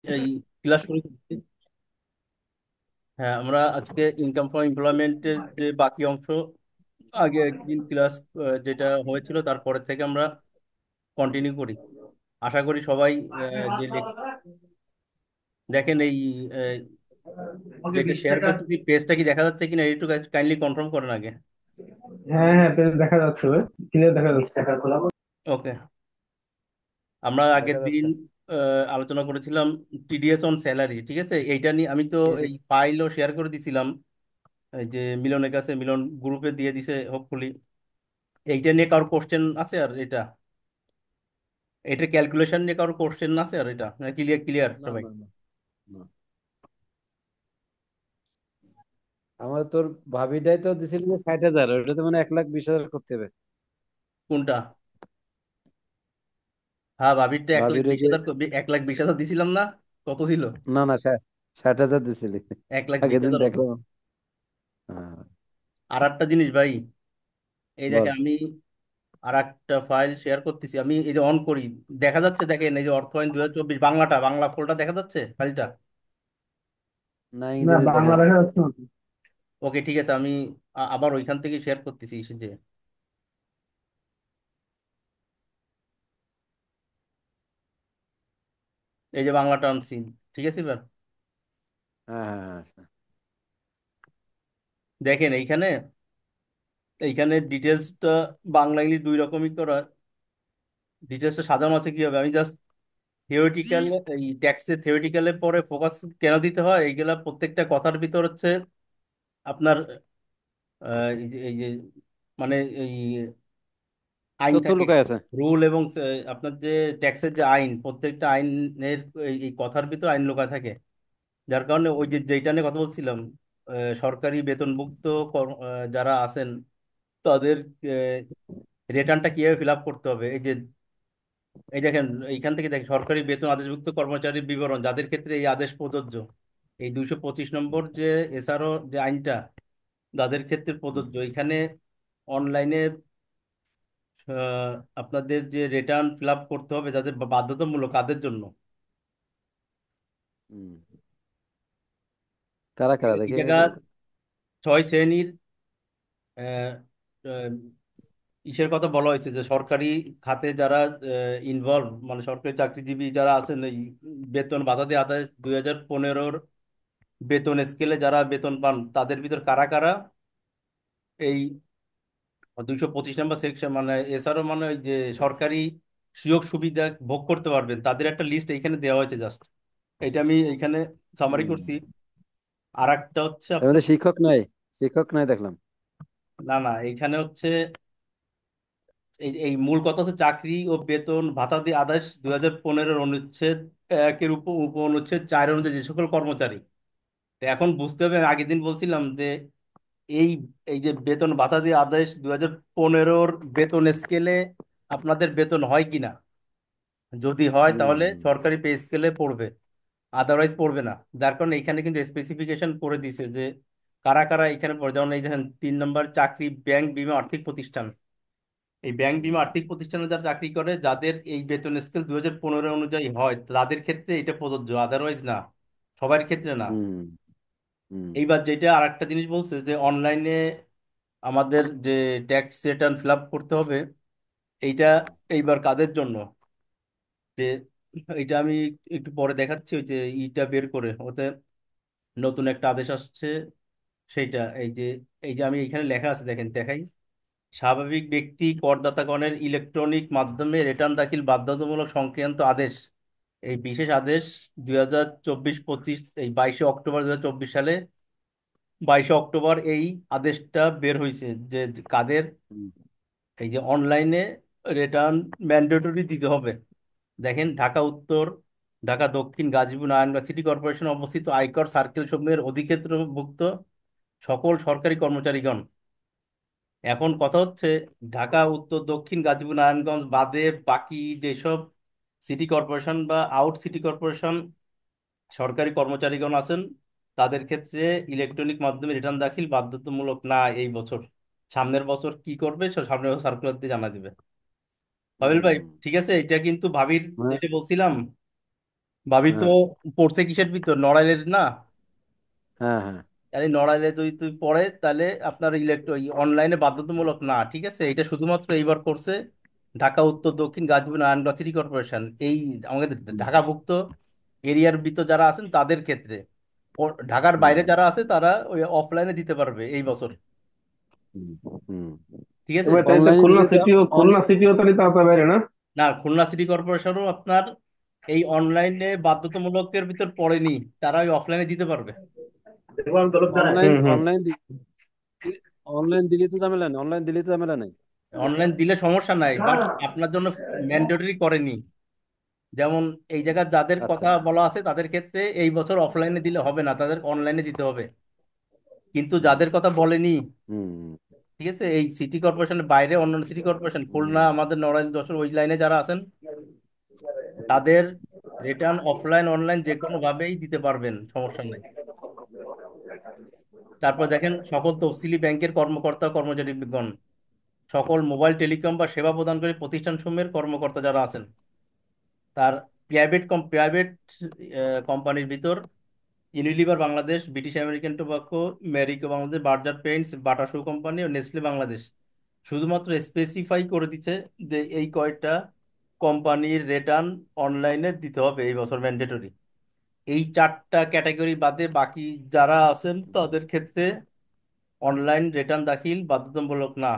এই ক্লাস শুরু করছি। হ্যাঁ, আমরা আজকে ইনকাম ফ্রম এমপ্লয়মেন্টের যে বাকি অংশ, আগে একদিন ক্লাস যেটা হয়েছিল তারপরে থেকে আমরা কন্টিনিউ করি। আশা করি সবাই দেখেন এই আহ, যেটা শেয়ার করতেছি পেজটা কি দেখা যাচ্ছে কিনা একটু কাইন্ডলি কনফার্ম করেন আগে। হ্যাঁ হ্যাঁ, পেজ দেখা যাচ্ছে ভাই, ক্লিয়ার দেখা যাচ্ছে। ওকে। আমরা আগের দেখা দিন যাচ্ছে। আলোচনা করেছিলাম টিডিএস অন স্যালারি, ঠিক আছে? এইটা নিয়ে আমি তো ঠিক এই আছে। ফাইলও শেয়ার করে দিছিলাম, এই যে মিলনের কাছে, মিলন গ্রুপে দিয়ে দিছে হোপফুলি। এইটা নিয়ে কারোর কোশ্চেন আছে? আর এটা এটা ক্যালকুলেশন নিয়ে কারোর কোশ্চেন আছে? আর এটা ক্লিয়ার ক্লিয়ার না সবাই? না না না, আমার তোর ভাবিটাই তো দিছিল যে 60,000, ওটা তো মানে 1,20,000 করতে হবে। কোনটা? হ্যাঁ, ভাবিরটা এক লাখ ভাবির ওই বিশ যে, হাজার 1,20,000 দিছিলাম না? কত ছিল? না না, 60,000 দিছিলি। 1,20,000 আগের দিন হলো। দেখলাম। হ্যাঁ, আর একটা জিনিস ভাই, এই বল। দেখেন আমি আর একটা ফাইল শেয়ার করতেছি, আমি এই যে অন করি, দেখা যাচ্ছে? দেখেন এই যে অর্থায়ন 2024 বাংলাটা, বাংলা ফোল্ডার দেখা যাচ্ছে ফাইলটা? না, না, ইংরেজি দেখা বাংলা যাচ্ছে। দেখা যাচ্ছে না তো। ওকে, ঠিক আছে, আমি আবার ওইখান থেকে শেয়ার করতেছি যে এই যে বাংলাটা আনছি, ঠিক আছে এবার? হ্যাঁ হ্যাঁ হ্যাঁ। দেখেন এইখানে, এইখানে ডিটেলসটা বাংলা ইংলিশ দুই রকমই করা। ডিটেলসটা সাজানো আছে কিভাবে, আমি জাস্ট থিওরিটিক্যাল, এই ট্যাক্সে থিওরিটিক্যালের পরে ফোকাস কেন দিতে হয়, এইগুলা প্রত্যেকটা কথার ভিতর হচ্ছে আপনার এই যে মানে এই আইন তথ্য থাকে, লুকায় আছে। রুল, এবং আপনার যে ট্যাক্সের যে আইন, প্রত্যেকটা আইনের এই কথার ভিতর আইন লেখা থাকে। যার কারণে ওই যে যেইটা নিয়ে কথা বলছিলাম, সরকারি বেতনভুক্ত যারা আছেন তাদের রিটার্নটা কিভাবে ফিল আপ করতে হবে। এই যে এই দেখেন, এইখান থেকে দেখেন সরকারি বেতন আদেশভুক্ত কর্মচারীর বিবরণ যাদের ক্ষেত্রে এই আদেশ প্রযোজ্য, এই 225 নম্বর যে এসআরও যে আইনটা যাদের ক্ষেত্রে হুম, প্রযোজ্য। এখানে অনলাইনে আপনাদের যে রিটার্ন ফিল আপ করতে হবে যাদের বাধ্যতামূলক, কাদের জন্য? হুম। কারা কারা এই দেখে জায়গা একটু। 6 শ্রেণীর আহ, আহ, ইসের কথা বলা হয়েছে যে সরকারি খাতে যারা ইনভলভ, মানে সরকারি চাকরিজীবী যারা আছেন, এই বেতন বাধা দিয়ে আদায় 2015-র বেতন স্কেলে যারা বেতন পান তাদের ভিতর কারা কারা এই 225 নম্বর সেকশন, মানে এছাড়াও মানে ওই যে সরকারি সুযোগ সুবিধা ভোগ করতে পারবেন, তাদের একটা লিস্ট এইখানে দেওয়া হয়েছে জাস্ট। এটা আমি এইখানে সামারি হুম। করছি। আর একটা হচ্ছে তার আপনার, মধ্যে শিক্ষক নাই, শিক্ষক নাই দেখলাম। না না, এইখানে হচ্ছে এই এই মূল কথা হচ্ছে চাকরি ও বেতন ভাতা দিয়ে আদেশ 2015-র অনুচ্ছেদ 1-এর উপ উপ অনুচ্ছেদ 4 অনুযায়ী যে সকল কর্মচারী। তো এখন বুঝতে হবে, আমি আগের দিন বলছিলাম যে এই এই যে বেতন ভাতা দিয়ে আদেশ 2015-র বেতন স্কেলে আপনাদের বেতন হয় কিনা। যদি হয় হুম তাহলে হুম সরকারি পে স্কেলে পড়বে, আদারওয়াইজ পড়বে না। যার কারণে এখানে কিন্তু স্পেসিফিকেশন করে দিছে যে কারা কারা এখানে পড়ে। যেমন এই দেখেন 3 নম্বর, চাকরি, ব্যাংক, বিমা, আর্থিক প্রতিষ্ঠান। এই ব্যাংক, বিমা, আর্থিক প্রতিষ্ঠানে যারা চাকরি করে, যাদের এই বেতন স্কেল 2015 অনুযায়ী হয়, তাদের ক্ষেত্রে এটা প্রযোজ্য, আদারওয়াইজ না, সবার ক্ষেত্রে না। হুম হুম এইবার যেটা আর একটা জিনিস বলছে যে অনলাইনে আমাদের যে ট্যাক্স রিটার্ন ফিল আপ করতে হবে, এইটা এইবার কাদের জন্য, যে এইটা আমি একটু পরে দেখাচ্ছি, ওই যে ইটা বের করে ওতে নতুন একটা আদেশ আসছে। সেইটা এই যে আমি এখানে লেখা আছে, দেখেন দেখাই। স্বাভাবিক ব্যক্তি করদাতাগণের ইলেকট্রনিক মাধ্যমে রিটার্ন দাখিল বাধ্যতামূলক সংক্রান্ত আদেশ, এই বিশেষ আদেশ 2024-25, এই 22শে অক্টোবর 2024 সালে, 22শে অক্টোবর এই আদেশটা বের হয়েছে যে কাদের হুম এই যে অনলাইনে রিটার্ন ম্যান্ডেটরি দিতে হবে। দেখেন, ঢাকা উত্তর, ঢাকা দক্ষিণ, গাজীপুর, নারায়ণগঞ্জ সিটি কর্পোরেশন অবস্থিত আয়কর সার্কেল সমূহের অধিক্ষেত্রভুক্ত সকল সরকারি কর্মচারীগণ। এখন কথা হচ্ছে, ঢাকা উত্তর, দক্ষিণ, গাজীপুর, নারায়ণগঞ্জ বাদে বাকি যেসব সিটি কর্পোরেশন বা আউট সিটি কর্পোরেশন সরকারি কর্মচারীগণ আছেন, তাদের ক্ষেত্রে ইলেকট্রনিক মাধ্যমে রিটার্ন দাখিল বাধ্যতামূলক না এই বছর। সামনের বছর কি করবে সে সামনের বছর সার্কুলার দিয়ে জানা দিবে। পাবেল ভাই, হুম। ঠিক আছে? এটা কিন্তু ভাবির মানে যেটা বলছিলাম, ভাবি তো হ্যাঁ পড়ছে কিসের ভিতর, নড়াইলের না? হ্যাঁ হ্যাঁ। তাহলে নড়াইলে যদি তুই পড়ে তাহলে আপনার অনলাইনে বাধ্যতামূলক না, ঠিক আছে? এটা শুধুমাত্র এইবার করছে ঢাকা উত্তর দক্ষিণ গাজীপুর নারায়ণগঞ্জ সিটি কর্পোরেশন, এই আমাদের হুম ঢাকাভুক্ত এরিয়ার ভিতর যারা আছেন তাদের ক্ষেত্রে। ঢাকার বাইরে হুম যারা আছে তারা ওই অফলাইনে দিতে পারবে এই বছর, হুম হুম। ঠিক আছে? এবার তাই তো অনলাইনে খুলনা দিলে তো সিটিও, খুলনা সিটিও তাহলে তার বাইরে না? না, খুলনা সিটি কর্পোরেশনও আপনার এই অনলাইনে বাধ্যতামূলকের ভিতর পড়েনি, তারা ওই অফলাইনে দিতে পারবে। অনলাইন হুম হুম। অনলাইন অনলাইন দিলে তো ঝামেলা নেই, অনলাইন দিলে তো ঝামেলা নেই। অনলাইন দিলে সমস্যা নাই, বাট আপনার জন্য ম্যান্ডেটরি করেনি। যেমন এই জায়গার যাদের আচ্ছা। কথা বলা আছে তাদের ক্ষেত্রে এই বছর অফলাইনে দিলে হবে না, তাদের অনলাইনে দিতে হবে। কিন্তু হুম যাদের কথা বলেনি, হুম ঠিক আছে, এই সিটি কর্পোরেশনের বাইরে অন্যান্য সিটি কর্পোরেশন খুলনা, হুম আমাদের নড়াইল, যশোর, ওই লাইনে যারা আছেন তাদের রিটার্ন অফলাইন অনলাইন যে কোনো ভাবেই দিতে পারবেন, সমস্যা নেই। তারপর দেখেন সকল তফসিলি ব্যাংকের কর্মকর্তা কর্মচারীগণ, সকল মোবাইল টেলিকম বা সেবা প্রদানকারী প্রতিষ্ঠানসমূহের কর্মকর্তা যারা আছেন, তার প্রাইভেট কোম্পানির ভিতর Unilever Bangladesh, British American Tobacco, Marico Bangladesh, Berger Paints, Bata shoe company ও নেসলে বাংলাদেশ শুধুমাত্র স্পেসিফাই করে দিচ্ছে যে এই কয়টা কোম্পানির রিটার্ন অনলাইনে দিতে হবে এই বছর ম্যান্ডেটরি। এই চারটা ক্যাটাগরি বাদে বাকি যারা আছেন তাদের ক্ষেত্রে অনলাইন রিটার্ন দাখিল বাধ্যতামূলক না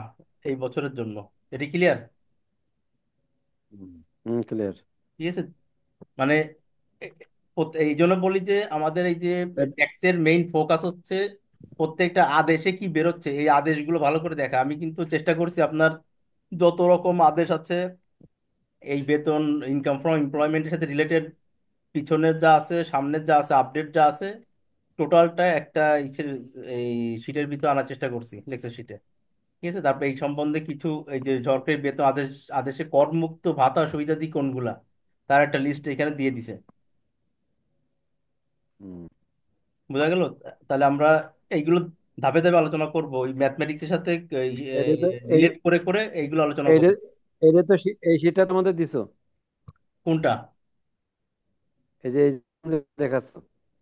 এই বছরের জন্য। এটি ক্লিয়ার? হুম হুম, ক্লিয়ার। ঠিক আছে। মানে এ- এই জন্য বলি যে আমাদের এই যে ট্যাক্সের মেইন ফোকাস হচ্ছে প্রত্যেকটা আদেশে কি বেরোচ্ছে এই আদেশগুলো ভালো করে দেখা। আমি কিন্তু চেষ্টা করছি আপনার যত রকম আদেশ আছে এই বেতন, ইনকাম ফ্রম এমপ্লয়মেন্টের সাথে রিলেটেড, পিছনের যা আছে সামনের যা আছে আপডেট যা আছে টোটালটা একটা এই শিটের ভিতর আনার চেষ্টা করছি, লেকচার শিটে। ঠিক আছে। তারপরে এই সম্বন্ধে কিছু এই যে সরকারি বেতন আদেশে করমুক্ত ভাতা সুবিধাদি কোনগুলা তার একটা লিস্ট এখানে দিয়ে দিছে। হুম। বোঝা গেল? তাহলে আমরা এইগুলো ধাপে ধাপে আলোচনা করব, ওই ম্যাথমেটিক্সের সাথে এটা তো এই রিলেট করে করে এইগুলো আলোচনা এইটা করব। এইটা তো এই শীটটা তোমাদের দিছো? কোনটা? এই যে দেখাচ্ছ,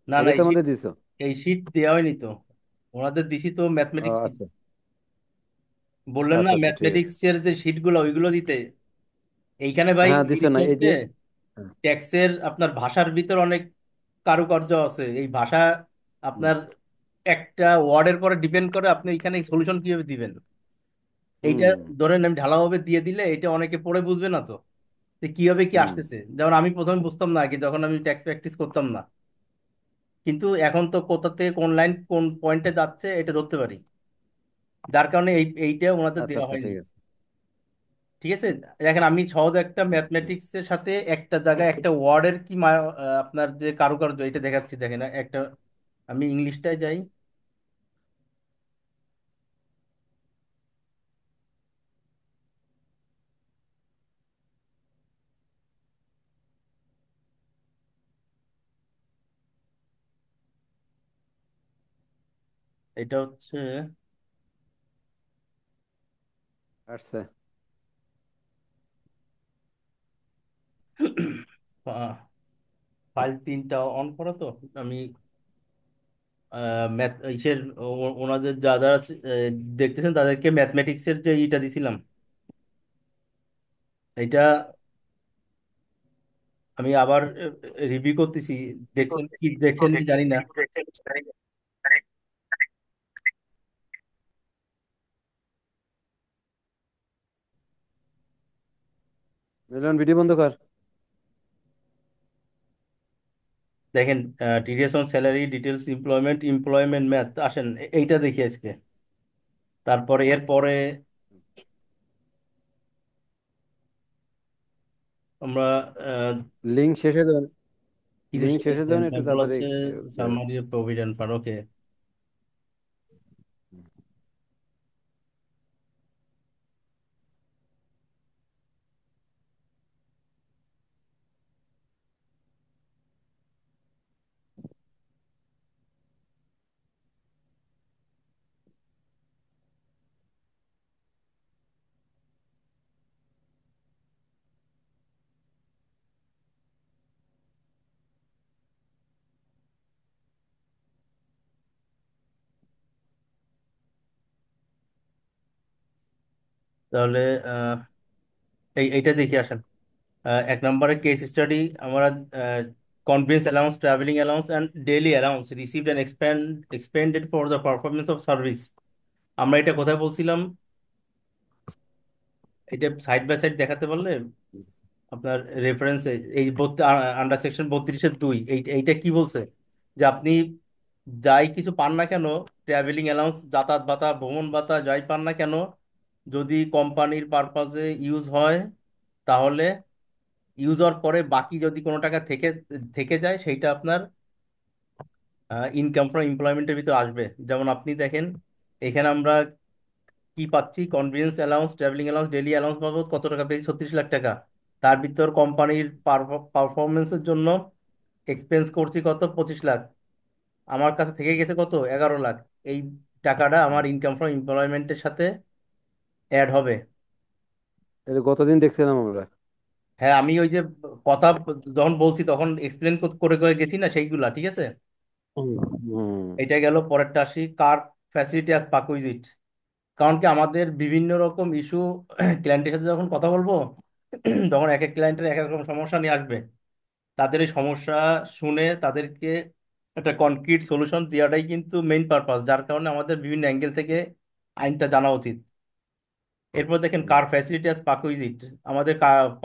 না না, এটা তোমাদের দিছো? এই শীট দেওয়া হয়নি তো, ওনাদের দিছি তো ও ম্যাথমেটিক্স। আচ্ছা বললেন না আচ্ছা আচ্ছা, ঠিক আছে। ম্যাথমেটিক্স এর যে শীটগুলো ওইগুলো দিতে। এইখানে ভাই হ্যাঁ দিছো জিনিস না, এই হচ্ছে যে। হ্যাঁ, ট্যাক্সের আপনার ভাষার ভিতর অনেক কারুকার্য আছে, এই ভাষা হুম আপনার একটা ওয়ার্ডের পরে ডিপেন্ড করে আপনি এখানে সলিউশন কিভাবে দিবেন। এইটা হুম ধরেন আমি ঢালাওভাবে দিয়ে দিলে এটা অনেকে পড়ে বুঝবে না তো, যে কিভাবে কি হুম আসতেছে। যেমন আমি প্রথমে বুঝতাম না আগে যখন আমি ট্যাক্স প্র্যাকটিস করতাম না, কিন্তু এখন তো কোথা থেকে কোন লাইন কোন পয়েন্টে যাচ্ছে এটা ধরতে পারি, যার কারণে এইটা ওনাদের আচ্ছা দেওয়া আচ্ছা, হয়নি। ঠিক আছে। ঠিক আছে। দেখেন আমি সহজ একটা ম্যাথমেটিক্স এর সাথে একটা জায়গায় একটা ওয়ার্ডের কি আপনার যে কারুকার্য এটা দেখাচ্ছি, দেখেন একটা, আমি ইংলিশটায় যাই। এটা হচ্ছে আসছে। ফাইল তিনটা অন করো তো। আমি ম্যাথ ইসের ওনাদের যা যারা দেখতেছেন তাদেরকে ম্যাথমেটিক্সের যে ইটা দিছিলাম, এটা আমি আবার রিভিউ করতেছি। দেখছেন কি জানি না। মিলন, ভিডিও বন্ধ কর। দেখেন TDS on salary details employment employment math আসেন, এইটা দেখি আজকে। তারপরে এরপরে আমরা আহ, লিঙ্ক শেষ হয়ে যাবে। কিছু লিঙ্ক শেষ হয়ে যাবে না, একটু স্যাম্পল তাড়াতাড়ি হচ্ছে, দেবে। সামারি প্রভিডেন্ট ফান্ড, ওকে। তাহলে এইটা দেখি আসেন। এক নম্বরে কেস স্টাডি আমরা convince allowance, travelling allowance and daily allowance received and expended for the performance of service. আমরা এটা কোথায় বলছিলাম? এটা সাইড বাই সাইড দেখাতে পারলে আপনার রেফারেন্সে এই আন্ডার সেকশন 32-2 এইটা কি বলছে যে আপনি যাই কিছু পান না কেন, ট্রাভেলিং অ্যালাউন্স, যাতায়াত ভাতা, ভ্রমণ ভাতা যাই পান না কেন, যদি কোম্পানির পারপাজে ইউজ হয়, তাহলে ইউজ হওয়ার পরে বাকি যদি কোনো টাকা থেকে থেকে যায়, সেইটা আপনার ইনকাম ফ্রম এমপ্লয়মেন্টের ভিতর আসবে। যেমন আপনি দেখেন, এখানে আমরা কি পাচ্ছি, convenience allowance, travelling allowance, daily allowance বাবদ কত টাকা পেয়েছি? 36 লাখ টাকা। তার ভিতর কোম্পানির পারফরমেন্সের জন্য এক্সপেন্স করছি কত? 25 লাখ। আমার কাছে থেকে গেছে কত? 11 লাখ। এই টাকাটা আমার ইনকাম ফ্রম এমপ্লয়মেন্টের সাথে অ্যাড হবে। এটা গতদিন দেখছিলাম আমরা। হ্যাঁ, আমি ওই যে কথা যখন বলছি তখন এক্সপ্লেন করে করে গেছি না সেইগুলা, ঠিক আছে। হুম। হুম। এটা গেল। পরেরটা আসি, কার ফ্যাসিলিটি অ্যাজ পাকুইজিট। কারণ কি আমাদের বিভিন্ন রকম ইস্যু ক্লায়েন্টের সাথে যখন কথা বলবো, তখন এক এক ক্লায়েন্টের এক এক রকম সমস্যা নিয়ে আসবে। তাদের এই সমস্যা শুনে তাদেরকে একটা কনক্রিট সলিউশন দেওয়াটাই কিন্তু মেইন পারপাস, যার কারণে আমাদের বিভিন্ন অ্যাঙ্গেল থেকে আইনটা জানা উচিত। এরপর দেখেন হুম। কার ফ্যাসিলিটি অ্যাজ পাকুইজিট। আমাদের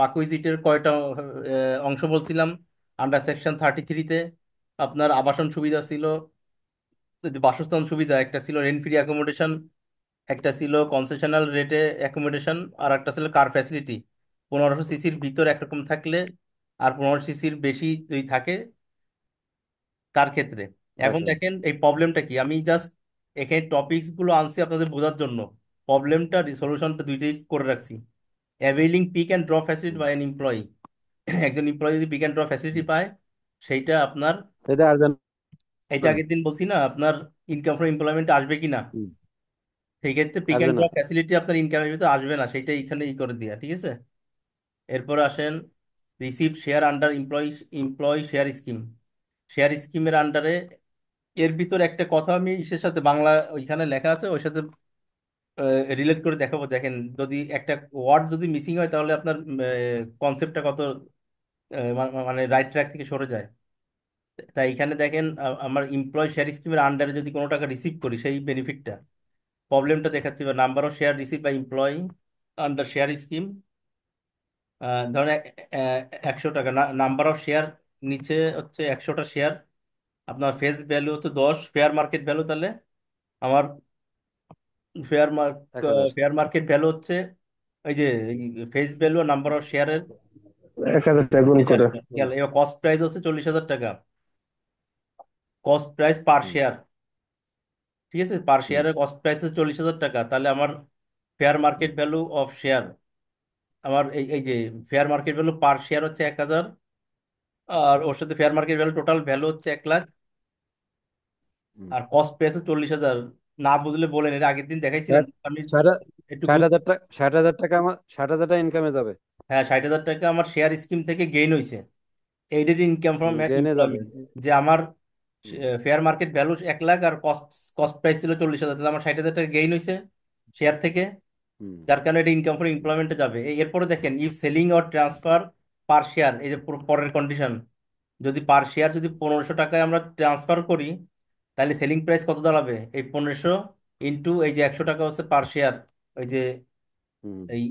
পাকুইজিটের কয়টা অংশ বলছিলাম? আন্ডার সেকশন 33-তে আপনার আবাসন সুবিধা ছিল, যে বাসস্থান সুবিধা একটা ছিল, রেন্ট ফ্রি অ্যাকোমোডেশন একটা ছিল, কনসেশনাল রেটে অ্যাকোমোডেশন, আর একটা ছিল কার ফ্যাসিলিটি। 1500 সিসির ভিতর একরকম থাকলে, আর 1500 সিসির বেশি যদি থাকে তার ক্ষেত্রে। এখন আরেকটা। দেখেন এই প্রবলেমটা কি, আমি জাস্ট এখানে টপিকস গুলো আনছি আপনাদের বোঝার জন্য। প্রবলেমটা সলিউশনটা দুইটাই করে রাখছি। Availing pick and drop facility by an employee. একজন এমপ্লয়ি যদি পিক অ্যান্ড ড্রপ ফ্যাসিলিটি পায়, সেইটা আপনার, এটা আসবে এটা না। আগের দিন বলছি না আপনার ইনকাম ফ্রম এমপ্লয়মেন্ট আসবে কিনা। হুম। সেই ক্ষেত্রে পিক আসবে অ্যান্ড না। ড্রপ ফ্যাসিলিটি আপনার ইনকামের ভিতরে আসবে না, সেইটা এখানে করে দেওয়া, ঠিক আছে। এরপর আসেন receive share under employee share scheme. Share স্কিমের আন্ডারে, এর ভিতর একটা কথা আমি ইসের সাথে বাংলা ওইখানে লেখা আছে ওর সাথে রিলেট করে দেখাবো। দেখেন, যদি একটা ওয়ার্ড যদি মিসিং হয় তাহলে আপনার কনসেপ্টটা কত মানে রাইট ট্র্যাক থেকে সরে যায়। তাই এখানে দেখেন, আমার এমপ্লয় শেয়ার স্কিমের আন্ডারে যদি কোনো টাকা রিসিভ করি, সেই বেনিফিটটা, প্রবলেমটা দেখাচ্ছি। Number of share receive by employee under share scheme, ধরেন 100 টাকা। নাম্বার অফ শেয়ার নিচে হচ্ছে 100টা শেয়ার, আপনার ফেস ভ্যালু হচ্ছে 10, ফেয়ার মার্কেট ভ্যালু, তাহলে আমার fair mark 1000। Fair market value হচ্ছে ওই যে ফেস ভ্যালু আর নাম্বার অফ শেয়ারের 1000 টাকা গুণ এটা করে। আসবে। গেল। এবার কস্ট প্রাইস হচ্ছে 40,000 টাকা, কস্ট প্রাইস পার হুম। শেয়ার, ঠিক আছে। পার হুম। শেয়ারের কস্ট প্রাইস হচ্ছে 40,000 টাকা, তাহলে আমার fair market hmm. Value of share, আমার এই এই যে fair market value per share হচ্ছে 1,000, আর ওর সাথে fair market value total value হচ্ছে 1 লাখ, হুম। আর কস্ট প্রাইস 40,000। না বুঝলে বলেন, এটা আগের দিন দেখাইছিলাম, ষাট আমি ষাট একটু 60,000 টাকা, 60,000 টাকা আমার, 60,000 টাকা ইনকামে যাবে। হ্যাঁ, 60,000 টাকা আমার শেয়ার স্কিম থেকে গেইন হয়েছে। এইডেড ইনকাম ফ্রম গেনে যাবে। এমপ্লয়মেন্ট, যে আমার হুম। ফেয়ার মার্কেট ভ্যালু 1 লাখ আর কস্ট কস্ট প্রাইস ছিল 40,000, তাহলে আমার 60,000 টাকা গেইন হয়েছে শেয়ার থেকে। হুম। যার কারণে এটা ইনকাম ফর হুম। এমপ্লয়মেন্টে যাবে। এরপরে দেখেন, if selling or transfer per share, এই যে পরের কন্ডিশন, যদি পার শেয়ার যদি 1500 টাকায় আমরা ট্রান্সফার করি, তাহলে সেলিং প্রাইস কত দাঁড়াবে? এই 1500 ইন্টু এই যে 100 টাকা হচ্ছে পার শেয়ার, ওই যে হুম। এই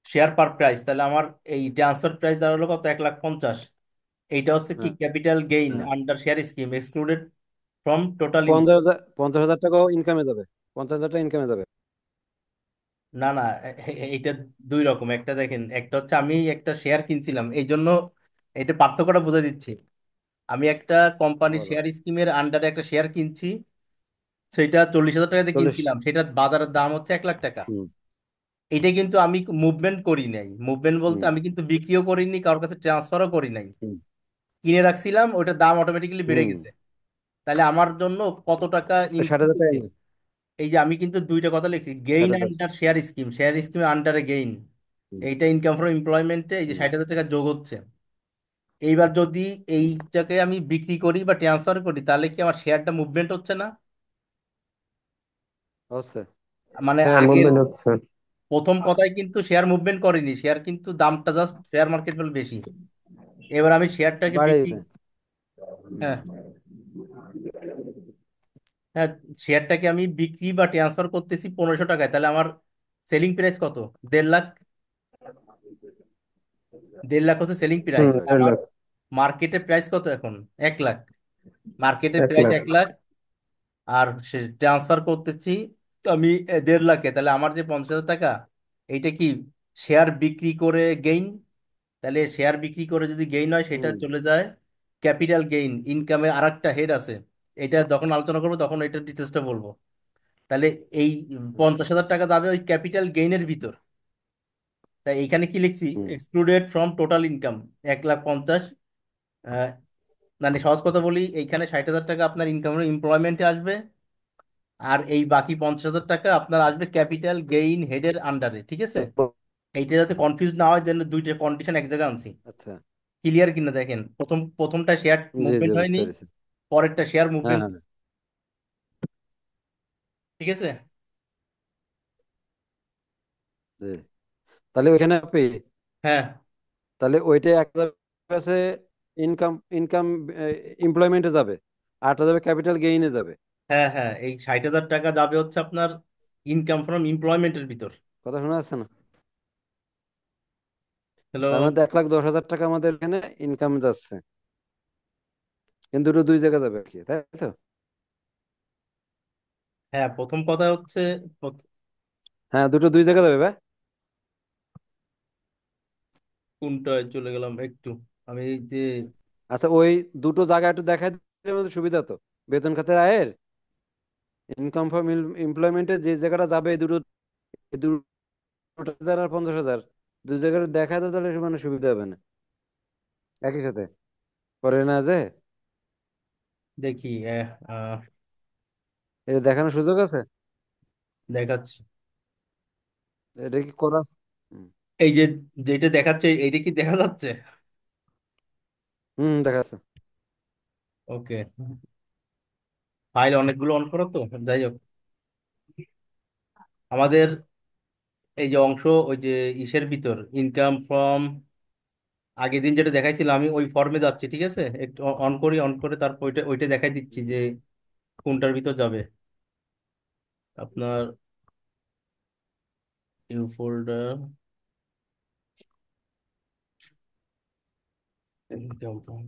শেয়ার পার প্রাইস, তাহলে আমার এই ট্রান্সফার প্রাইস দাঁড়ালো কত? 1,50,000। এইটা হচ্ছে কি হ্যাঁ। ক্যাপিটাল গেইন হ্যাঁ। Under share scheme excluded from total income. 50,000 টাকাও ইনকামে যাবে। 50,000 টাকা ইনকামে যাবে। না না, এইটা দুই রকম। একটা দেখেন, একটা হচ্ছে আমি একটা শেয়ার কিনছিলাম, এই জন্য এটা পার্থক্যটা বুঝাই দিচ্ছি। আমি একটা কোম্পানির বলো। শেয়ার স্কিমের আন্ডারে একটা শেয়ার কিনছি, সেটা 40,000 টাকাতে 40। কিনছিলাম, সেটা বাজারের দাম হচ্ছে 1 লাখ টাকা। হুম। এটা কিন্তু আমি মুভমেন্ট করি নাই, মুভমেন্ট বলতে হুম। আমি কিন্তু বিক্রিও করিনি, কারোর কাছে ট্রান্সফারও করি নাই, হুম। কিনে রাখছিলাম, ওইটার দাম অটোমেটিক্যালি বেড়ে হুম। গেছে। তাহলে আমার জন্য কত টাকা ষাট ইনক্রিজ হাজার টাকা হয়েছে? ইনকাম। এই যে আমি কিন্তু দুইটা কথা লিখছি, ষাট গেইন হাজার আন্ডার শেয়ার স্কিম, শেয়ার স্কিমের আন্ডারে গেইন, হুম। এইটা ইনকাম ফ্রম এমপ্লয়মেন্টে এই যে হুম। 60,000 টাকা যোগ হচ্ছে। এইবার যদি এইটাকে আমি বিক্রি করি বা ট্রান্সফার করি, তাহলে কি আমার শেয়ারটা মুভমেন্ট হচ্ছে না? হচ্ছে। মানে হ্যাঁ, আগের মুভমেন্ট হচ্ছে। প্রথম কথায় কিন্তু শেয়ার মুভমেন্ট করেনি, শেয়ার কিন্তু দামটা জাস্ট শেয়ার মার্কেট ভ্যালু বেশি। এবার আমি শেয়ারটাকে বাড়ে বিক্রি, গেছে। হ্যাঁ হ্যাঁ, শেয়ারটাকে আমি বিক্রি বা ট্রান্সফার করতেছি 1500 টাকায়, তাহলে আমার সেলিং প্রাইস কত? 1.5 লাখ। 1.5 লাখ হচ্ছে সেলিং প্রাইস। 1.5 আমার লাখ। মার্কেটের প্রাইস কত এখন? 1 লাখ। মার্কেটের এক প্রাইস লাখ 1 লাখ, আর সে ট্রান্সফার করতেছি তো আমি 1.5 লাখে, তাহলে আমার যে 50,000 টাকা, এইটা কি শেয়ার বিক্রি করে গেইন? তাহলে শেয়ার বিক্রি করে যদি গেইন হয় সেটা হুম। চলে যায় ক্যাপিটাল গেইন ইনকামের আর একটা হেড আছে। এটা যখন আলোচনা করবো তখন এটার ডিটেলসটা বলবো। তাহলে এই আচ্ছা। 50,000 টাকা যাবে ওই ক্যাপিটাল গেইনের ভিতর। তাই এইখানে কি লিখছি? হুম। Excluded from total income 1,50,000। আহ, মানে সহজ কথা বলি, এইখানে 60,000 টাকা আপনার ইনকাম এমপ্লয়মেন্টে আসবে, আর এই বাকি 50,000 টাকা আপনার আসবে ক্যাপিটাল গেইন হেডের আন্ডারে, ঠিক আছে? এইটা যাতে কনফিউজ না হয়, যেন দুইটা কন্ডিশন এক জায়গায় আনছি। আচ্ছা। ক্লিয়ার কিনা দেখেন, প্রথমটা শেয়ার জি জি, মুভমেন্ট হয়নি, বুঝতে পেরেছি। পরেরটা শেয়ার হ্যাঁ মুভমেন্ট, হ্যাঁ। ঠিক আছে? জি। তাহলে ওইখানে আপনি, হ্যাঁ তাহলে ওইটা 1,000 আছে ইনকাম, ইনকাম এমপ্লয়মেন্টে যাবে, 8 যাবে ক্যাপিটাল গেইনে যাবে। হ্যাঁ হ্যাঁ, এই 60,000 টাকা যাবে হচ্ছে আপনার ইনকাম ফ্রম এমপ্লয়মেন্টের ভিতর। কথা শোনা যাচ্ছে না? হ্যালো। তার মধ্যে 1,10,000 টাকা আমাদের এখানে ইনকাম যাচ্ছে, কিন্তু দুটো দুই জায়গায় যাবে আর কি, তাই তো? হ্যাঁ, প্রথম কথা হচ্ছে হ্যাঁ, দুটো দুই জায়গায় যাবে ভাই। কোনটায় চলে গেলাম একটু, আমি এই যে, আচ্ছা, ওই দুটো জায়গা একটু দেখাই দিলে আমাদের সুবিধা তো। বেতন খাতের আয়ের ইনকাম ফ্রম এমপ্লয়মেন্টের যে জায়গাটা যাবে, এই দুটো 1,000 আর 50,000, দুই জায়গাটা দেখা তো, তাহলে মানে সুবিধা হবে না একই সাথে করে না যে? দেখি এটা দেখানোর সুযোগ আছে? দেখাচ্ছি। এটা কি করা? হুম। এই যে যেটা দেখাচ্ছে এইটা কি দেখা যাচ্ছে? হুম, দেখা আছে। ওকে, ফাইল অনেকগুলো অন করো তো, যাই হোক, আমাদের এই যে অংশ, ওই যে ইসের ভিতর ইনকাম ফ্রম, আগের দিন যেটা দেখাইছিলাম আমি ওই ফর্মে যাচ্ছি, ঠিক আছে? একটু অন করি, অন করে তারপর ওইটা ওইটা দেখাই দিচ্ছি যে কোনটার ভিতর যাবে আপনার। ইউ ফোল্ডার, ইনকাম ফ্রম,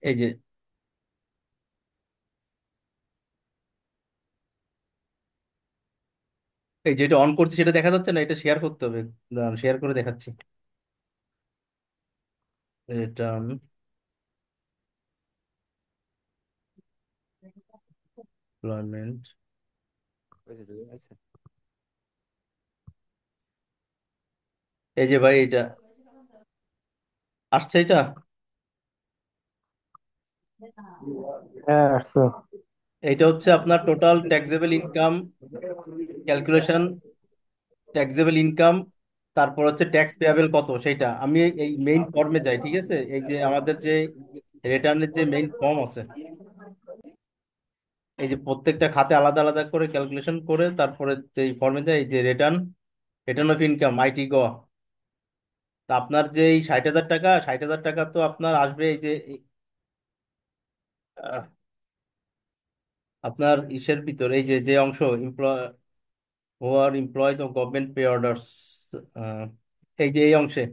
এই যে, এই যেটা অন করছি সেটা দেখা যাচ্ছে না, এটা শেয়ার করতে হবে। দাঁড়ান শেয়ার করে দেখাচ্ছি। রিটার্ন, এমপ্লয়মেন্ট, আচ্ছা। এই যে ভাই এটা আসছে এটা। হ্যাঁ, আসছো। এইটা হচ্ছে আপনার total taxable income calculation, taxable income, তারপর হচ্ছে ট্যাক্স পেয়াবেল কত সেইটা। আমি এই মেইন ফর্মে যাই, ঠিক আছে? এই যে আমাদের যে রিটার্নের যে মেইন ফর্ম আছে, এই যে প্রত্যেকটা খাতে আলাদা আলাদা করে ক্যালকুলেশন করে তারপরে যে ফর্মে যাই, এই যে return, return of income IT গ। তা আপনার যে এই 60,000 টাকা, 60,000 টাকা তো আপনার আসবে এই যে আহ, আপনার ইসের ভিতর এই যে যে অংশ employee, who are employees of government pay orders, এই যে এই অংশে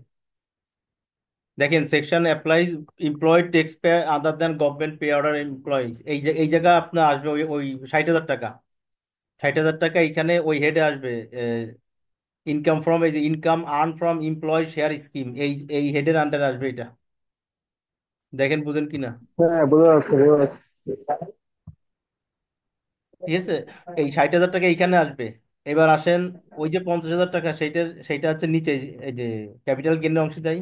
দেখেন section applies employee tax pay other than government pay order employees, এই যে এই জায়গা আপনার আসবে ওই ওই 60,000 টাকা। 60,000 টাকা এখানে ওই হেডে আসবে। ইনকাম ফ্রম, এই যে income earn from employee share scheme, এই এই হেডের আন্ডারে আসবে এটা। দেখেন বুঝেন কিনা, হ্যাঁ, বোঝা যাচ্ছে, বোঝা যাচ্ছে। ঠিক আছে? এই 60,000 টাকা এইখানে আসবে। এবার আসেন ওই যে 50,000 টাকা, সেইটার সেইটা হচ্ছে নিচে, এই যে ক্যাপিটাল গেইনের অংশে যাই।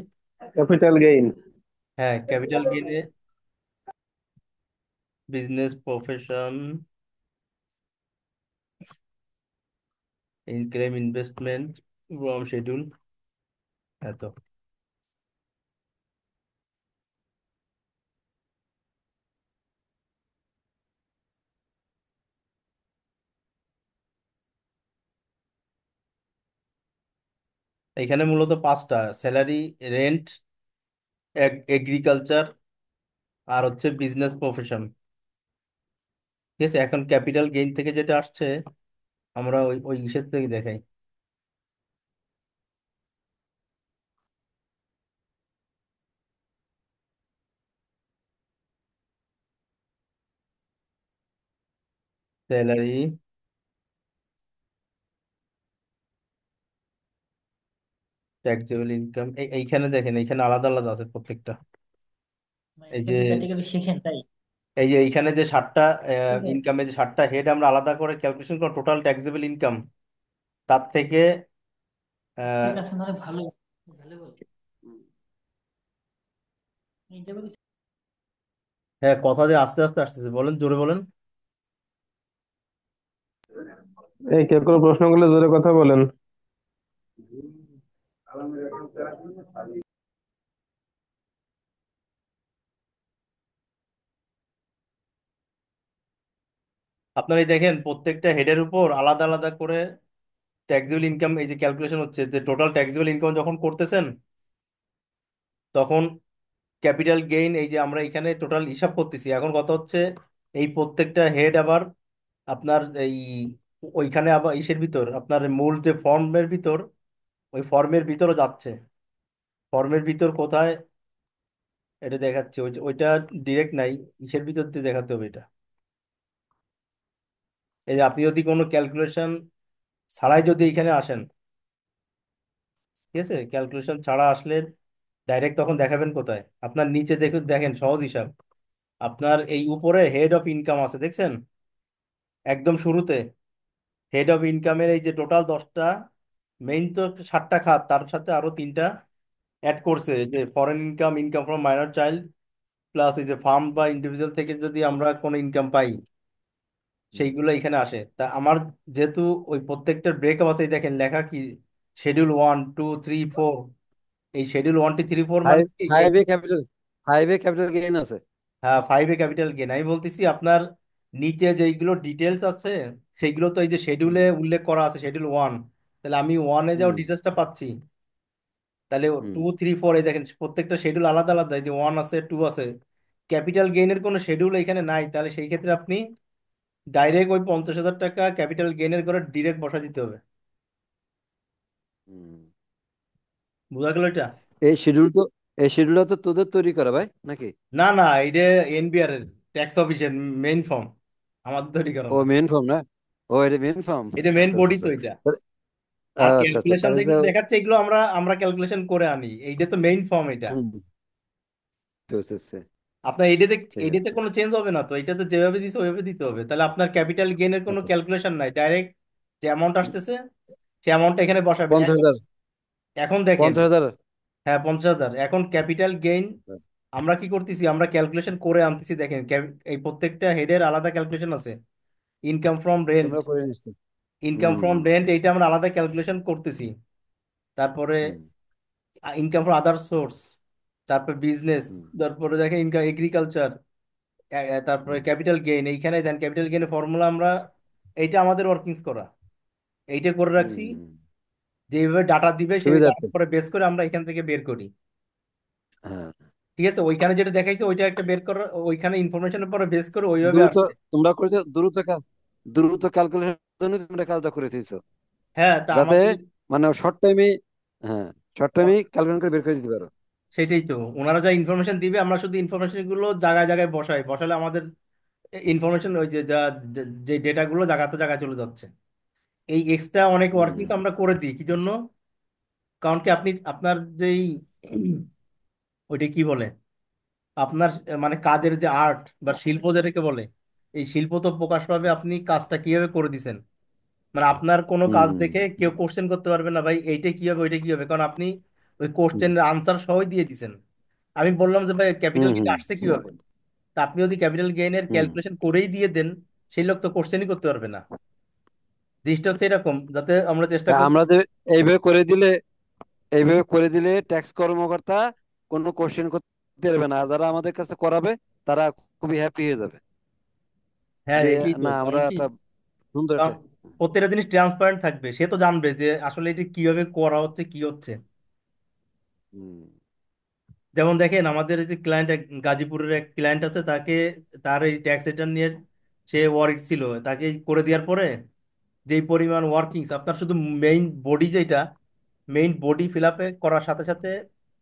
Capital gain. হ্যাঁ, ক্যাপিটাল গেইনে বিজনেস প্রফেশন, ইনক্লেম ইনভেস্টমেন্ট, ফ্রম শিডিউল, এত। এখানে মূলত পাঁচটা: স্যালারি, রেন্ট, এগ্রিকালচার, আর হচ্ছে বিজনেস প্রফেশন। ঠিক আছে, এখন ক্যাপিটাল গেইন থেকে যেটা আসছে আমরা ওই ওই ইসের থেকে দেখাই। স্যালারি, ট্যাক্সেবল ইনকাম, এইখানে দেখেন, এইখানে আলাদা আলাদা আছে প্রত্যেকটা। মানে এই এটা যে কি ক্যাটাগরি শিখেন তাই? এইখানে যে সাতটা ঠিক আছে, ইনকামে যে সাতটা হেড আমরা আলাদা করে ক্যালকুলেশন করো টোটাল ট্যাক্সেবল ইনকাম, তার থেকে ঠিক আহ, আছে, তাহলে ভালো, ভালো বল। এটা বলছি, হ্যাঁ, কথা দিয়ে আস্তে আস্তে আসতেছে, বলেন, জোরে বলেন। এই কেউ কোনো প্রশ্ন করলে জোরে কথা বলেন। আপনারা এই দেখেন প্রত্যেকটা হেডের উপর আলাদা আলাদা করে ট্যাক্সেবল ইনকাম এই যে ক্যালকুলেশন হচ্ছে, যে টোটাল ট্যাক্সেবল ইনকাম যখন করতেছেন তখন ক্যাপিটাল গেইন এই যে আমরা এখানে টোটাল হিসাব করতেছি। এখন কথা হচ্ছে এই প্রত্যেকটা হেড আবার আপনার এই ওইখানে আবার ইসের ভিতর আপনার মূল যে ফর্মের ভিতর, ওই ফর্মের ভিতরও যাচ্ছে। ফর্মের ভিতর কোথায় এটা দেখাচ্ছে, ওইটা ডিরেক্ট নাই, ইসের ভিতর দিয়ে দেখাতে হবে এটা। এই যে আপনি যদি কোনো ক্যালকুলেশন ছাড়াই যদি এখানে আসেন, ঠিক আছে, ক্যালকুলেশন ছাড়া আসলে ডাইরেক্ট তখন দেখাবেন কোথায়? আপনার নিচে দেখুন, দেখেন সহজ হিসাব, আপনার এই উপরে হেড অফ ইনকাম আছে দেখছেন, একদম শুরুতে হেড অফ ইনকামের এই যে টোটাল 10টা, মেইন তো সাতটা খাত, তার সাথে আরো তিনটা অ্যাড করছে, এই যে foreign income, income from minor child, plus এই যে ফার্ম বা ইন্ডিভিজুয়াল থেকে যদি আমরা কোনো ইনকাম পাই সেইগুলো এখানে আসে। তা আমার যেহেতু ওই প্রত্যেকটার ব্রেকআপ আছে, এই দেখেন লেখা কি, শিডিউল 1, 2, 3, 4। এই শিডিউল 1, 2, 3, 4 মানে ফাইভ কি এই, ফাইভে ক্যাপিটাল ফাইভে ক্যাপিটাল গেইন আছে। হ্যাঁ, ফাইভে ক্যাপিটাল গেন। আমি বলতেছি আপনার নিচে যেইগুলো ডিটেলস আছে সেইগুলো তো এই যে হুম। শিডিউলে উল্লেখ করা আছে, শিডিউল 1। তাহলে আমি ওয়ানে যাও হুম। ডিটেলসটা পাচ্ছি, তাহলে হুম। 2, 3, 4 এই দেখেন প্রত্যেকটা শিডিউল আলাদা আলাদা, এই যে 1 আছে, 2 আছে। ক্যাপিটাল গেইনের কোনো শিডিউল এখানে নাই, তাহলে সেই ক্ষেত্রে আপনি ডাইরেক্ট ওই 50,000 টাকা ক্যাপিটাল গেইনের করে ডিরেক্ট বসা দিতে হবে। হুম। বোঝা গেল এটা? এই শিডিউল তো এই শিডিউলটা তো তোদের তৈরি করা ভাই নাকি? না না, এটা এনবিআর এর ট্যাক্স অফিসের মেইন ফর্ম, আমাদের তৈরি করা ও না। মেন ফর্ম না? ও এটা মেন ফর্ম। এটা মেইন আচ্ছা আচ্ছা বডি তো আচ্ছা। এটা। তাহলে- আর আচ্ছা আচ্ছা, ক্যালকুলেশন তাহলে তো। যেগুলো দেখাচ্ছে এগুলো আমরা আমরা ক্যালকুলেশন করে আনি, এইটা তো মেইন ফর্ম এটা। হুম। বুঝতে পেরেছি। আপনার এইটাতে ঠিক এইটাতে আছে। কোনো চেঞ্জ হবে না তো, এটাতে যেভাবে দিছে ওইভাবে দিতে হবে। তাহলে আপনার ক্যাপিটাল গেইনের কোনো আচ্ছা। ক্যালকুলেশন নাই, ডাইরেক্ট যে অ্যামাউন্ট আসতেছে সেই অ্যামাউন্টটা এখানে বসাবেন। 50,000। এখন দেখেন, 50,000। হ্যাঁ 50,000। এখন ক্যাপিটাল গেইন আমরা কি করতেছি, আমরা ক্যালকুলেশন করে আনতেছি। দেখেন এই প্রত্যেকটা হেডের আলাদা ক্যালকুলেশন আছে। ইনকাম ফ্রম রেন্ট, তোমরা করে নিচ্ছি। Income hmm. ফ্রম রেন্ট এইটা আমরা আলাদা ক্যালকুলেশন করতেছি। তারপরে হুম। ইনকাম ফ্রম আদার সোর্স, তারপরে বিজনেস, হুম। তারপরে দেখেন ইনকাম এগ্রিকালচার, তারপরে হুম। Capital gain. এইখানে দেন ক্যাপিটাল গেইনের ফর্মুলা আমরা, এইটা আমাদের ওয়ার্কিংস করা, এইটা করে রাখছি। হুম। যেভাবে ডাটা দিবে সেই ডাটা সুবিধার্থে। পরে বেস করে আমরা এখান থেকে বের করি। হ্যাঁ। ঠিক আছে, ওইখানে যেটা দেখাইছে ওইটা একটা বের করা, ওইখানে ইনফরমেশনের পরে বেস করে ওইভাবে দ্রুত আসছে। তোমরা করেছো, দ্রুত ক্যালকুলেশন জন্য তোমরা কাজটা করে দিয়েছো, হ্যাঁ, তা যাতে আমাদের মানে শর্ট টাইমে, হ্যাঁ, শর্ট টাইমে ক্যালকুলেশন করে বের করে দিতে পারো। সেটাই তো, ওনারা যা ইনফরমেশন দিবে আমরা শুধু ইনফরমেশন গুলো জায়গায় জায়গায় বসালে আমাদের ইনফরমেশন ওই যে যা যে ডেটাগুলো জায়গাতে জায়গায় চলে যাচ্ছে। এই এক্সট্রা অনেক ওয়ার্কিংস হুম। আমরা করে দিই কি জন্য? কারণ কি আপনি আপনার যেই ওইটা কি বলে, আপনার মানে কাজের যে আর্ট বা শিল্প যেটাকে বলে, এই শিল্প তো প্রকাশ পাবে আপনি কাজটা কিভাবে করে দিছেন। মানে আপনার কোনো হুম। কাজ হুম। দেখে কেউ কোশ্চেন করতে পারবে না, ভাই এইটা কি হবে ওইটা কি হবে, কারণ আপনি ওই হুম। কোশ্চেনের আনসার সহই দিয়ে দিছেন। আমি বললাম যে ভাই হুম। ক্যাপিটাল গেইন হুম। আসছে কিভাবে, তা আপনি যদি ক্যাপিটাল গেইনের হুম। ক্যালকুলেশন করেই দিয়ে দেন, সেই লোক তো কোশ্চেনই করতে পারবে না। জিনিসটা হচ্ছে এরকম, যাতে আমরা চেষ্টা তা করি। আমরা যে এইভাবে করে দিলে এইভাবে করে দিলে ট্যাক্স কর্মকর্তা কোনো কোশ্চেন করতে পারবে না, আর যারা আমাদের কাছে করাবে তারা খুবই হ্যাপি হয়ে যাবে হ্যাঁ, যে এটাই তো না, কারণ আমরা কি, একটা সুন্দর একটা। কারণ প্রত্যেকটা জিনিস ট্রান্সপারেন্ট থাকবে, সে তো জানবে যে আসলে এটা কিভাবে করা হচ্ছে কি হচ্ছে। হুম। যেমন দেখেন আমাদের এই যে ক্লায়েন্ট, গাজীপুরের এক ক্লায়েন্ট আছে, তাকে তার এই ট্যাক্স রিটার্ন নিয়ে সে ওয়ারিড ছিল, তাকে করে দেওয়ার পরে যেই পরিমাণ ওয়ার্কিংস আপনার শুধু মেইন বডি যেটা, মেইন বডি ফিল আপে করার সাথে সাথে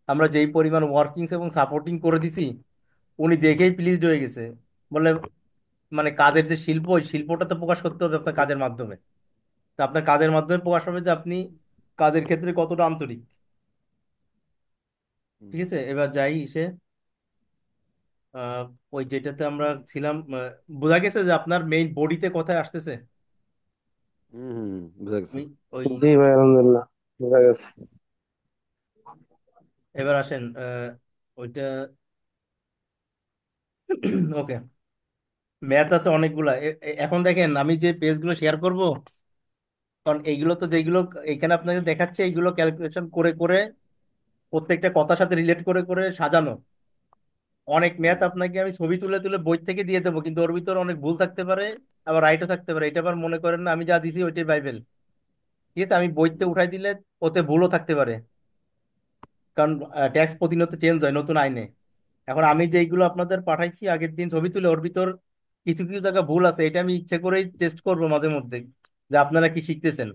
আমরা যেই পরিমাণ ওয়ার্কিংস এবং সাপোর্টিং করে দিছি, উনি দেখেই প্লিজড হয়ে গেছে। বলে মানে কাজের যে শিল্প, ওই শিল্পটা তো প্রকাশ করতে হবে আপনার কাজের মাধ্যমে। তা আপনার কাজের মাধ্যমে প্রকাশ হবে যে আপনি কাজের ক্ষেত্রে কতটা আন্তরিক। হুম। ঠিক আছে, এবার যাই সে আহ, ওই যেটাতে আমরা ছিলাম, বোঝা গেছে যে আপনার মেইন বডিতে কোথায় আসতেছে। হুম। হুম, বুঝা গেছে। আমি ওই জি ভাই, আলহামদুলিল্লাহ বোঝা গেছে। এবার আসেন ওইটা ওকে, ম্যাথ আছে অনেকগুলা। এখন দেখেন আমি যে পেজগুলো শেয়ার করব, কারণ এইগুলো তো যেগুলো এখানে আপনাকে দেখাচ্ছে, এইগুলো ক্যালকুলেশন করে করে প্রত্যেকটা কথার সাথে রিলেট করে করে সাজানো। অনেক ম্যাথ হুম। আপনাকে আমি ছবি তুলে তুলে বই থেকে দিয়ে দেবো, কিন্তু ওর ভিতর অনেক ভুল থাকতে পারে, আবার রাইটও থাকতে পারে। এটা আবার মনে করেন না আমি যা দিছি ওইটাই বাইবেল। ঠিক আছে, আমি বইতে হুম। উঠাই দিলে ওতে ভুলও থাকতে পারে, কারণ ট্যাক্স প্রতিনিয়ত চেঞ্জ হয় নতুন আইনে। এখন আমি যেইগুলো আপনাদের পাঠাইছি আগের দিন ছবি তুলে, ওর ভিতর কিছু কিছু জায়গা ভুল আছে, এটা আমি ইচ্ছে করেই টেস্ট করবো মাঝে মধ্যে, যে আপনারা কি শিখতেছেন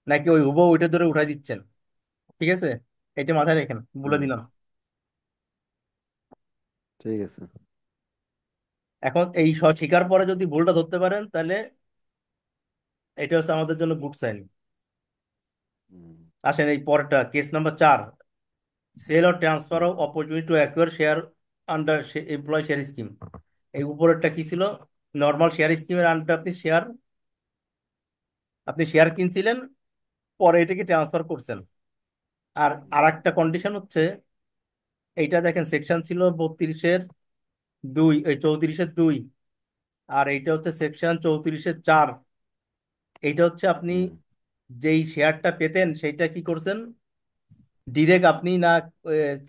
নাকি ওই হুবহু ওইটা ধরে উঠাই দিচ্ছেন। ঠিক আছে, এটা মাথায় রেখেন, বলে হুম, দিলাম। ঠিক আছে। এখন এই সব শিকার পরে যদি ভুলটা ধরতে পারেন, তাহলে এটা হচ্ছে আমাদের জন্য গুড সাইন। হুম। আসেন এই পরেরটা, case number 4, sale or transfer হুম। Of opportunity to acquire share under employee share scheme. এই উপরেরটা কি ছিল? নর্মাল শেয়ার স্কিমের আন্ডার আপনি শেয়ার কিনছিলেন, পরে এটাকে ট্রান্সফার করছেন। আর আর একটা কন্ডিশন হচ্ছে, এইটা দেখেন সেকশন ছিল 32-এর 2, এই 34-এর 2, আর এইটা হচ্ছে সেকশন 34-এর 4। এইটা হচ্ছে আপনি হুম। যেই শেয়ারটা পেতেন সেইটা কি করছেন, ডিরেক্ট আপনি না,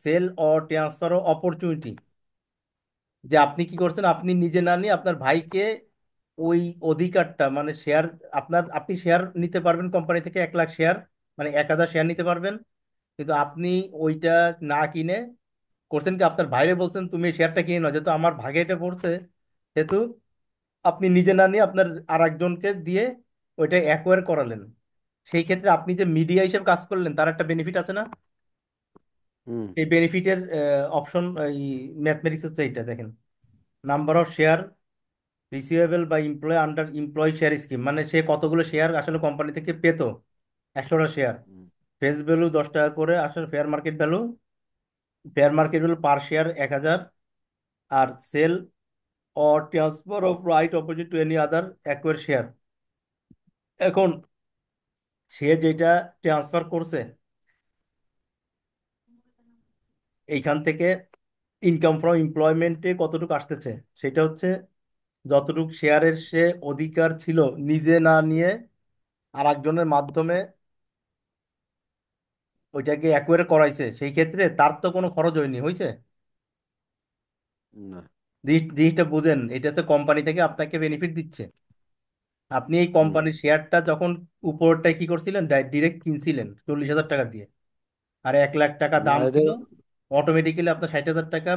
সেল অর ট্রান্সফার অপরচুনিটি, যে আপনি কি করছেন, আপনি নিজে না নিয়ে আপনার ভাইকে ওই অধিকারটা মানে শেয়ার, আপনি শেয়ার নিতে পারবেন কোম্পানি থেকে 1 লাখ শেয়ার, মানে 1,000 শেয়ার নিতে পারবেন, কিন্তু আপনি ওইটা না কিনে করছেন কি, আপনার ভাইরে বলছেন তুমি এই শেয়ারটা কিনে নাও, যেহেতু আমার ভাগে এটা পড়ছে, সেহেতু আপনি নিজে না নিয়ে আপনার আর একজনকে দিয়ে ওইটা অ্যাকোয়ার করালেন। সেই ক্ষেত্রে আপনি যে মিডিয়া হিসেবে কাজ করলেন, তার একটা বেনিফিট আছে না? হুম। এই বেনিফিটের অপশন, এই ম্যাথমেটিক্স হচ্ছে এইটা দেখেন, number of share receivable by employee under employee share scheme, মানে সে কতগুলো শেয়ার আসলে কোম্পানি থেকে পেতো। 100টা শেয়ার, হুম। ফেস ভ্যালু 10 টাকা করে, আসলে fair market value per share 1,000, আর sale or transfer of right opposite to any other acquire share. এখন সে যেটা ট্রান্সফার করছে, এইখান থেকে ইনকাম ফ্রম এমপ্লয়মেন্টে কতটুকু আসতেছে, সেটা হচ্ছে যতটুকু শেয়ারের সে অধিকার ছিল নিজে না নিয়ে আর একজনের মাধ্যমে ওইটাকে অ্যাকোয়ার করাইছে, সেই ক্ষেত্রে তার তো কোনো খরচ হয়নি, হয়েছে? না। জিনিসটা বুঝেন, এটা হচ্ছে কোম্পানি থেকে আপনাকে বেনিফিট দিচ্ছে। আপনি এই হুম। কোম্পানির শেয়ারটা যখন উপরটায় কি করছিলেন, ডিরেক্ট কিনছিলেন 40,000 টাকা দিয়ে, আর 1 লাখ টাকা না, দাম এটা ছিল, অটোমেটিক্যালি আপনার 60,000 টাকা